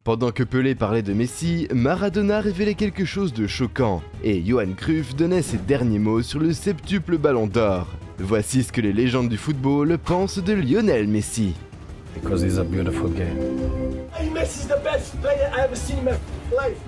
Pendant que Pelé parlait de Messi, Maradona révélait quelque chose de choquant, et Johan Cruyff donnait ses derniers mots sur le septuple ballon d'or. Voici ce que les légendes du football pensent de Lionel Messi. Because he's a beautiful game. Messi's the best player I ever seen in my life.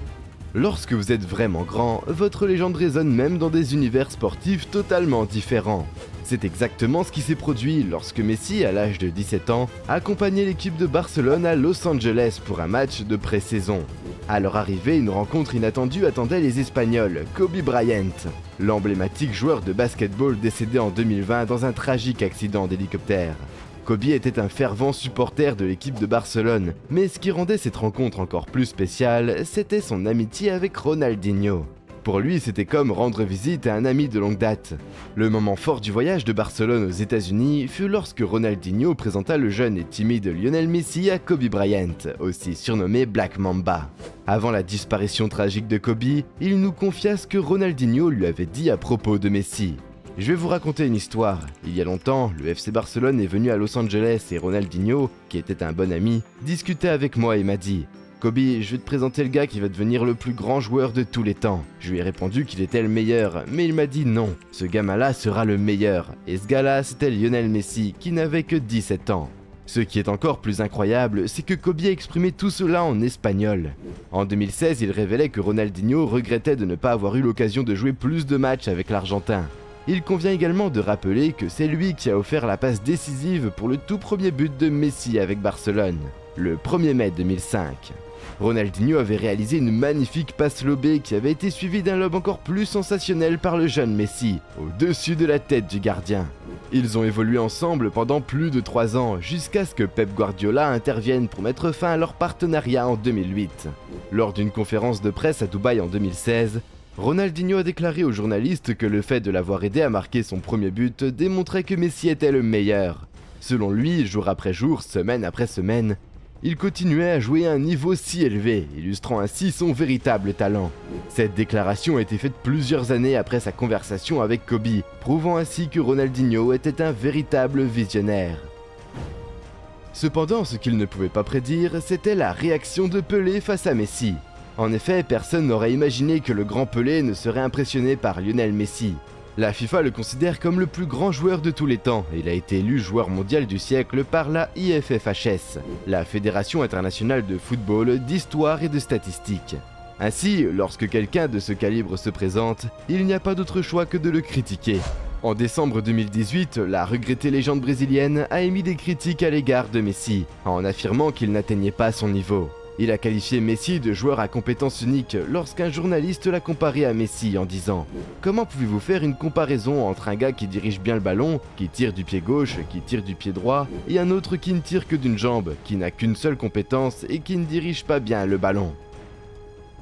Lorsque vous êtes vraiment grand, votre légende résonne même dans des univers sportifs totalement différents. C'est exactement ce qui s'est produit lorsque Messi, à l'âge de 17 ans, a accompagné l'équipe de Barcelone à Los Angeles pour un match de pré-saison. À leur arrivée, une rencontre inattendue attendait les Espagnols, Kobe Bryant, l'emblématique joueur de basketball décédé en 2020 dans un tragique accident d'hélicoptère. Kobe était un fervent supporter de l'équipe de Barcelone, mais ce qui rendait cette rencontre encore plus spéciale, c'était son amitié avec Ronaldinho. Pour lui, c'était comme rendre visite à un ami de longue date. Le moment fort du voyage de Barcelone aux États-Unis fut lorsque Ronaldinho présenta le jeune et timide Lionel Messi à Kobe Bryant, aussi surnommé Black Mamba. Avant la disparition tragique de Kobe, il nous confia ce que Ronaldinho lui avait dit à propos de Messi. Je vais vous raconter une histoire. Il y a longtemps, le FC Barcelone est venu à Los Angeles et Ronaldinho, qui était un bon ami, discutait avec moi et m'a dit « Kobe, je vais te présenter le gars qui va devenir le plus grand joueur de tous les temps. » Je lui ai répondu qu'il était le meilleur, mais il m'a dit non, ce gamin-là sera le meilleur. Et ce gars-là, c'était Lionel Messi, qui n'avait que 17 ans. Ce qui est encore plus incroyable, c'est que Kobe a exprimé tout cela en espagnol. En 2016, il révélait que Ronaldinho regrettait de ne pas avoir eu l'occasion de jouer plus de matchs avec l'Argentin. Il convient également de rappeler que c'est lui qui a offert la passe décisive pour le tout premier but de Messi avec Barcelone, le 1er mai 2005. Ronaldinho avait réalisé une magnifique passe lobée qui avait été suivie d'un lob encore plus sensationnel par le jeune Messi, au-dessus de la tête du gardien. Ils ont évolué ensemble pendant plus de 3 ans, jusqu'à ce que Pep Guardiola intervienne pour mettre fin à leur partenariat en 2008. Lors d'une conférence de presse à Dubaï en 2016, Ronaldinho a déclaré aux journalistes que le fait de l'avoir aidé à marquer son premier but démontrait que Messi était le meilleur. Selon lui, jour après jour, semaine après semaine, il continuait à jouer à un niveau si élevé, illustrant ainsi son véritable talent. Cette déclaration a été faite plusieurs années après sa conversation avec Kobe, prouvant ainsi que Ronaldinho était un véritable visionnaire. Cependant, ce qu'il ne pouvait pas prédire, c'était la réaction de Pelé face à Messi. En effet, personne n'aurait imaginé que le grand Pelé ne serait impressionné par Lionel Messi. La FIFA le considère comme le plus grand joueur de tous les temps et il a été élu joueur mondial du siècle par la IFFHS, la Fédération internationale de football, d'histoire et de statistiques. Ainsi, lorsque quelqu'un de ce calibre se présente, il n'y a pas d'autre choix que de le critiquer. En décembre 2018, la regrettée légende brésilienne a émis des critiques à l'égard de Messi, en affirmant qu'il n'atteignait pas son niveau. Il a qualifié Messi de joueur à compétence unique lorsqu'un journaliste l'a comparé à Messi en disant « Comment pouvez-vous faire une comparaison entre un gars qui dirige bien le ballon, qui tire du pied gauche, qui tire du pied droit, et un autre qui ne tire que d'une jambe, qui n'a qu'une seule compétence et qui ne dirige pas bien le ballon ?»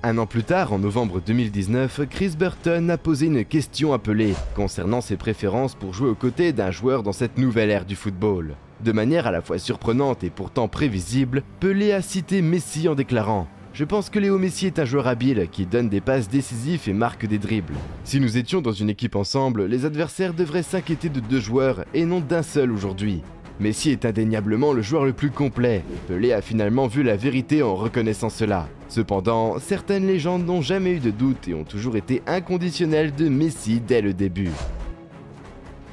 Un an plus tard, en novembre 2019, Chris Burton a posé une question à Pelé concernant ses préférences pour jouer aux côtés d'un joueur dans cette nouvelle ère du football. De manière à la fois surprenante et pourtant prévisible, Pelé a cité Messi en déclarant « Je pense que Léo Messi est un joueur habile qui donne des passes décisives et marque des dribbles. Si nous étions dans une équipe ensemble, les adversaires devraient s'inquiéter de 2 joueurs et non d'un seul aujourd'hui. Messi est indéniablement le joueur le plus complet. Pelé a finalement vu la vérité en reconnaissant cela. Cependant, certaines légendes n'ont jamais eu de doute et ont toujours été inconditionnelles de Messi dès le début.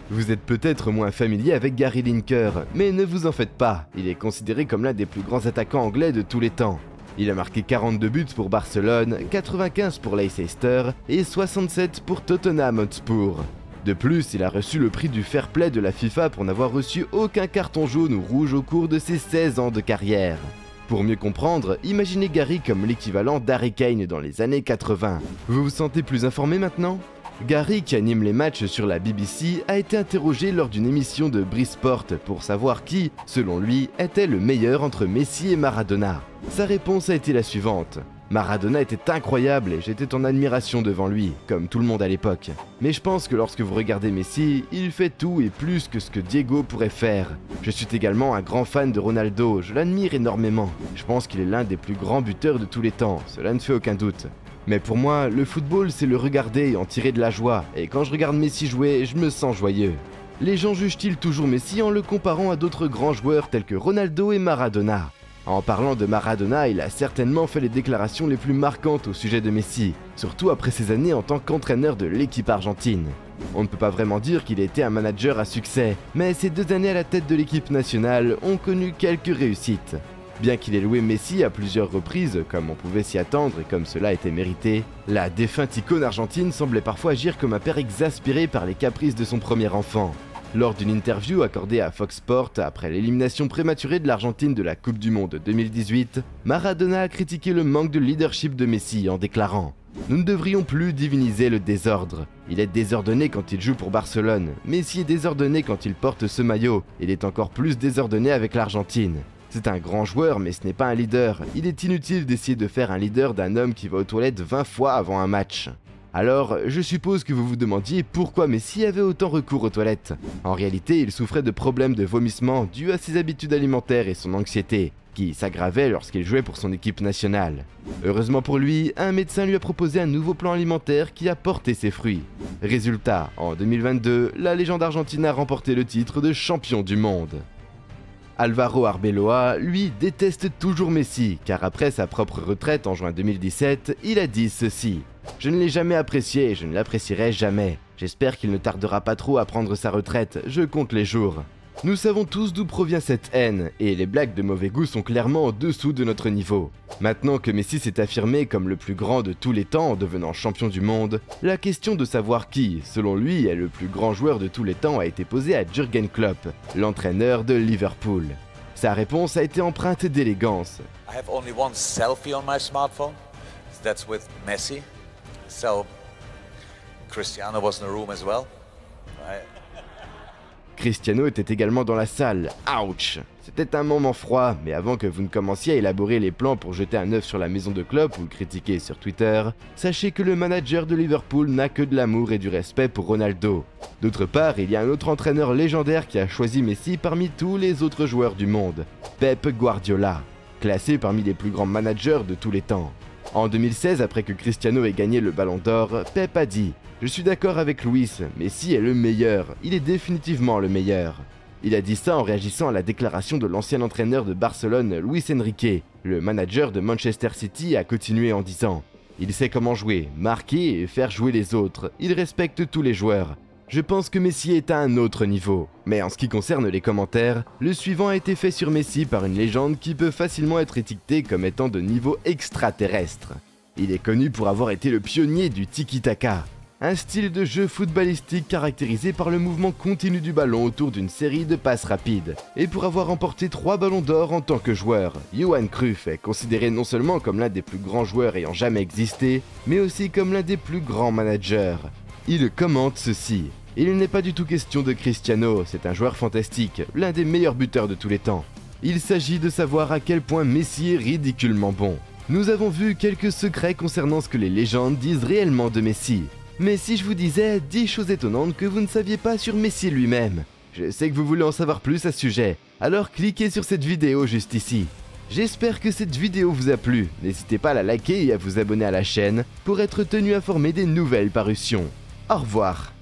Vous êtes peut-être moins familier avec Gary Lineker, mais ne vous en faites pas, il est considéré comme l'un des plus grands attaquants anglais de tous les temps. Il a marqué 42 buts pour Barcelone, 95 pour Leicester et 67 pour Tottenham Hotspur. De plus, il a reçu le prix du fair play de la FIFA pour n'avoir reçu aucun carton jaune ou rouge au cours de ses 16 ans de carrière. Pour mieux comprendre, imaginez Gary comme l'équivalent d'Harry Kane dans les années 80. Vous vous sentez plus informé maintenant ? Gary, qui anime les matchs sur la BBC, a été interrogé lors d'une émission de Brisport pour savoir qui, selon lui, était le meilleur entre Messi et Maradona. Sa réponse a été la suivante. Maradona était incroyable et j'étais en admiration devant lui, comme tout le monde à l'époque. Mais je pense que lorsque vous regardez Messi, il fait tout et plus que ce que Diego pourrait faire. Je suis également un grand fan de Ronaldo, je l'admire énormément. Je pense qu'il est l'un des plus grands buteurs de tous les temps, cela ne fait aucun doute. Mais pour moi, le football c'est le regarder et en tirer de la joie, et quand je regarde Messi jouer, je me sens joyeux. Les gens jugent-ils toujours Messi en le comparant à d'autres grands joueurs tels que Ronaldo et Maradona ? En parlant de Maradona, il a certainement fait les déclarations les plus marquantes au sujet de Messi, surtout après ses années en tant qu'entraîneur de l'équipe argentine. On ne peut pas vraiment dire qu'il était un manager à succès, mais ses 2 années à la tête de l'équipe nationale ont connu quelques réussites. Bien qu'il ait loué Messi à plusieurs reprises, comme on pouvait s'y attendre et comme cela était mérité, la défunte icône argentine semblait parfois agir comme un père exaspéré par les caprices de son premier enfant. Lors d'une interview accordée à Fox Sports après l'élimination prématurée de l'Argentine de la Coupe du Monde 2018, Maradona a critiqué le manque de leadership de Messi en déclarant « Nous ne devrions plus diviniser le désordre. Il est désordonné quand il joue pour Barcelone. Messi est désordonné quand il porte ce maillot. Il est encore plus désordonné avec l'Argentine. C'est un grand joueur, mais ce n'est pas un leader. Il est inutile d'essayer de faire un leader d'un homme qui va aux toilettes 20 fois avant un match. » Alors, je suppose que vous vous demandiez pourquoi Messi avait autant recours aux toilettes. En réalité, il souffrait de problèmes de vomissement dus à ses habitudes alimentaires et son anxiété, qui s'aggravaient lorsqu'il jouait pour son équipe nationale. Heureusement pour lui, un médecin lui a proposé un nouveau plan alimentaire qui a porté ses fruits. Résultat, en 2022, la légende argentine a remporté le titre de champion du monde. Alvaro Arbeloa, lui, déteste toujours Messi, car après sa propre retraite en juin 2017, il a dit ceci. « Je ne l'ai jamais apprécié et je ne l'apprécierai jamais. J'espère qu'il ne tardera pas trop à prendre sa retraite, je compte les jours. » Nous savons tous d'où provient cette haine, et les blagues de mauvais goût sont clairement en dessous de notre niveau. Maintenant que Messi s'est affirmé comme le plus grand de tous les temps en devenant champion du monde, la question de savoir qui, selon lui, est le plus grand joueur de tous les temps a été posée à Jürgen Klopp, l'entraîneur de Liverpool. Sa réponse a été empreinte d'élégance. I have only one selfie on my smartphone. That's with Messi. So Cristiano was in the room as well. Right? Cristiano était également dans la salle. Ouch! C'était un moment froid, mais avant que vous ne commenciez à élaborer les plans pour jeter un œuf sur la maison de Klopp ou le critiquer sur Twitter, sachez que le manager de Liverpool n'a que de l'amour et du respect pour Ronaldo. D'autre part, il y a un autre entraîneur légendaire qui a choisi Messi parmi tous les autres joueurs du monde, Pep Guardiola, classé parmi les plus grands managers de tous les temps. En 2016, après que Cristiano ait gagné le Ballon d'Or, Pep a dit « Je suis d'accord avec Luis, Messi est le meilleur, il est définitivement le meilleur ». Il a dit ça en réagissant à la déclaration de l'ancien entraîneur de Barcelone, Luis Enrique. Le manager de Manchester City a continué en disant « Il sait comment jouer, marquer et faire jouer les autres, il respecte tous les joueurs. Je pense que Messi est à un autre niveau. » Mais en ce qui concerne les commentaires, le suivant a été fait sur Messi par une légende qui peut facilement être étiquetée comme étant de niveau extraterrestre. Il est connu pour avoir été le pionnier du tiki-taka, un style de jeu footballistique caractérisé par le mouvement continu du ballon autour d'une série de passes rapides. Et pour avoir remporté 3 ballons d'or en tant que joueur, Johan Cruyff est considéré non seulement comme l'un des plus grands joueurs ayant jamais existé, mais aussi comme l'un des plus grands managers. Il commente ceci. Il n'est pas du tout question de Cristiano, c'est un joueur fantastique, l'un des meilleurs buteurs de tous les temps. Il s'agit de savoir à quel point Messi est ridiculement bon. Nous avons vu quelques secrets concernant ce que les légendes disent réellement de Messi. Mais si je vous disais 10 choses étonnantes que vous ne saviez pas sur Messi lui-même? Je sais que vous voulez en savoir plus à ce sujet, alors cliquez sur cette vidéo juste ici. J'espère que cette vidéo vous a plu, n'hésitez pas à la liker et à vous abonner à la chaîne pour être tenu informé des nouvelles parutions. Au revoir.